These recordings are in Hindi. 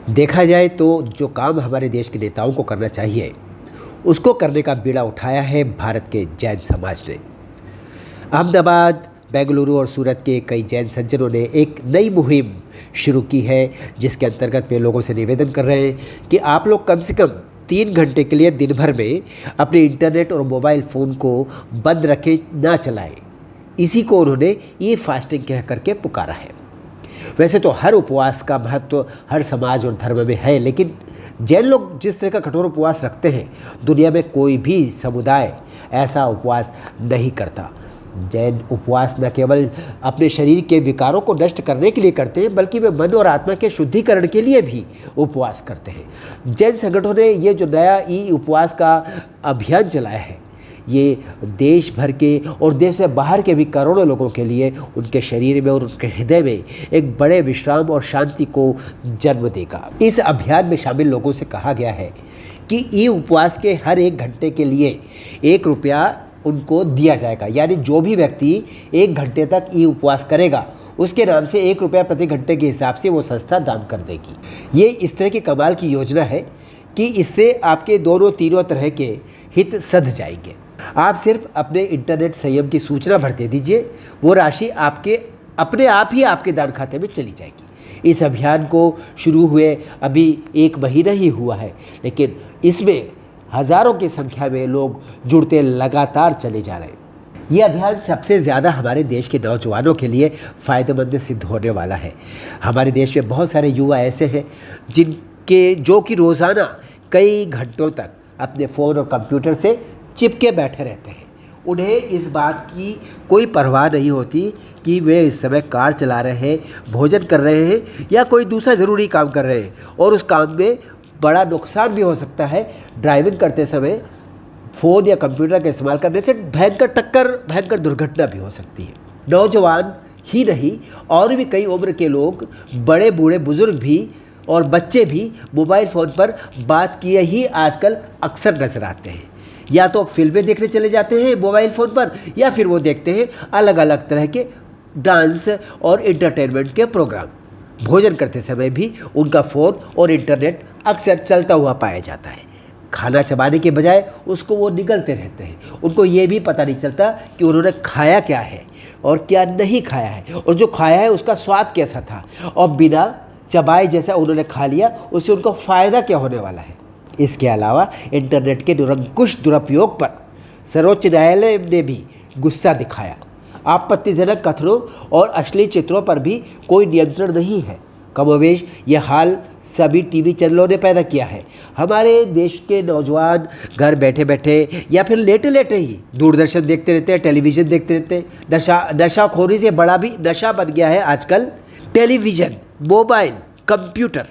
देखा जाए तो जो काम हमारे देश के नेताओं को करना चाहिए, उसको करने का बीड़ा उठाया है भारत के जैन समाज ने। अहमदाबाद, बेंगलुरु और सूरत के कई जैन सज्जनों ने एक नई मुहिम शुरू की है, जिसके अंतर्गत वे लोगों से निवेदन कर रहे हैं कि आप लोग कम से कम 3 घंटे के लिए दिन भर में अपने इंटरनेट और मोबाइल फ़ोन को बंद रखें, ना चलाएं। इसी को उन्होंने ई फास्टिंग कह करके पुकारा है। वैसे तो हर उपवास का महत्व हर समाज और धर्म में है, लेकिन जैन लोग जिस तरह का कठोर उपवास रखते हैं, दुनिया में कोई भी समुदाय ऐसा उपवास नहीं करता। जैन उपवास न केवल अपने शरीर के विकारों को नष्ट करने के लिए करते हैं, बल्कि वे मन और आत्मा के शुद्धिकरण के लिए भी उपवास करते हैं। जैन संगठनों ने ये जो नया ई उपवास का अभियान चलाया है, ये देश भर के और देश से बाहर के भी करोड़ों लोगों के लिए उनके शरीर में और उनके हृदय में एक बड़े विश्राम और शांति को जन्म देगा। इस अभियान में शामिल लोगों से कहा गया है कि ई उपवास के हर 1 घंटे के लिए 1 रुपया उनको दिया जाएगा। यानी जो भी व्यक्ति 1 घंटे तक ई उपवास करेगा, उसके नाम से 1 रुपया प्रति घंटे के हिसाब से वो संस्था दान कर देगी। ये इस तरह की कमाल की योजना है कि इससे आपके दोनों तीनों तरह के हित सध जाएंगे। आप सिर्फ अपने इंटरनेट संयम की सूचना भर दे दीजिए, वो राशि आपके अपने आप ही आपके दान खाते में चली जाएगी। इस अभियान को शुरू हुए अभी 1 महीना ही हुआ है, लेकिन इसमें हज़ारों की संख्या में लोग जुड़ते लगातार चले जा रहे हैं। ये अभियान सबसे ज़्यादा हमारे देश के नौजवानों के लिए फ़ायदेमंद सिद्ध होने वाला है। हमारे देश में बहुत सारे युवा ऐसे हैं जो कि रोज़ाना कई घंटों तक अपने फ़ोन और कंप्यूटर से चिपके बैठे रहते हैं। उन्हें इस बात की कोई परवाह नहीं होती कि वे इस समय कार चला रहे हैं, भोजन कर रहे हैं या कोई दूसरा ज़रूरी काम कर रहे हैं, और उस काम में बड़ा नुकसान भी हो सकता है। ड्राइविंग करते समय फ़ोन या कंप्यूटर का इस्तेमाल करने से भयंकर दुर्घटना भी हो सकती है। नौजवान ही नहीं, और भी कई उम्र के लोग, बड़े बूढ़े बुज़ुर्ग भी और बच्चे भी मोबाइल फ़ोन पर बात किए ही आजकल अक्सर नज़र आते हैं। या तो फिल्में देखने चले जाते हैं मोबाइल फ़ोन पर, या फिर वो देखते हैं अलग अलग तरह के डांस और एंटरटेनमेंट के प्रोग्राम। भोजन करते समय भी उनका फ़ोन और इंटरनेट अक्सर चलता हुआ पाया जाता है। खाना चबाने के बजाय उसको वो निगलते रहते हैं। उनको ये भी पता नहीं चलता कि उन्होंने खाया क्या है और क्या नहीं खाया है, और जो खाया है उसका स्वाद कैसा था, और बिना चबाए जैसा उन्होंने खा लिया, उससे उनको फ़ायदा क्या होने वाला है। इसके अलावा इंटरनेट के निरंकुश दुरुपयोग पर सर्वोच्च न्यायालय ने भी गुस्सा दिखाया। आपत्तिजनक कथनों और अश्लील चित्रों पर भी कोई नियंत्रण नहीं है। कमोवेश ये हाल सभी टीवी चैनलों ने पैदा किया है। हमारे देश के नौजवान घर बैठे बैठे या फिर लेटे लेटे ही दूरदर्शन देखते रहते हैं, टेलीविज़न देखते रहते हैं। नशाखोरी से बड़ा भी नशा बन गया है आजकल टेलीविज़न, मोबाइल, कंप्यूटर,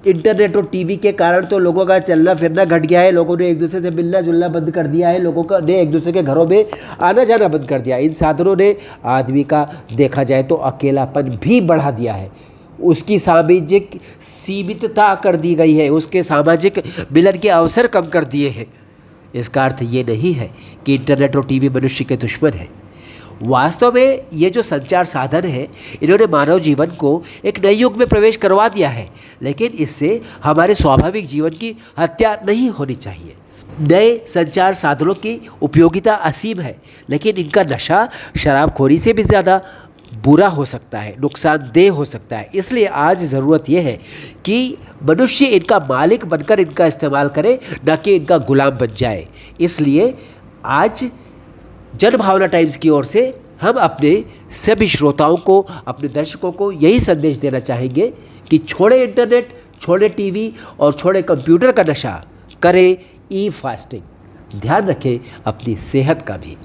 इंटरनेट और टीवी के कारण तो लोगों का चलना फिरना घट गया है। लोगों ने एक दूसरे से मिलना जुलना बंद कर दिया है। लोगों का ने एक दूसरे के घरों में आना जाना बंद कर दिया। इन साधनों ने आदमी का देखा जाए तो अकेलापन भी बढ़ा दिया है। उसकी सामाजिक सीमितता कर दी गई है, उसके सामाजिक मिलन के अवसर कम कर दिए हैं। इसका अर्थ ये नहीं है कि इंटरनेट और टीवी मनुष्य के दुश्मन है। वास्तव में ये जो संचार साधन है, इन्होंने मानव जीवन को एक नए युग में प्रवेश करवा दिया है, लेकिन इससे हमारे स्वाभाविक जीवन की हत्या नहीं होनी चाहिए। नए संचार साधनों की उपयोगिता असीम है, लेकिन इनका नशा शराबखोरी से भी ज़्यादा बुरा हो सकता है, नुकसानदेह हो सकता है। इसलिए आज ज़रूरत यह है कि मनुष्य इनका मालिक बनकर इनका इस्तेमाल करे, न कि इनका गुलाम बन जाए। इसलिए आज जनभावना टाइम्स की ओर से हम अपने सभी श्रोताओं को, अपने दर्शकों को यही संदेश देना चाहेंगे कि छोड़े इंटरनेट, छोड़े टीवी और छोड़े कंप्यूटर का नशा, करें ई फास्टिंग। ध्यान रखें अपनी सेहत का भी।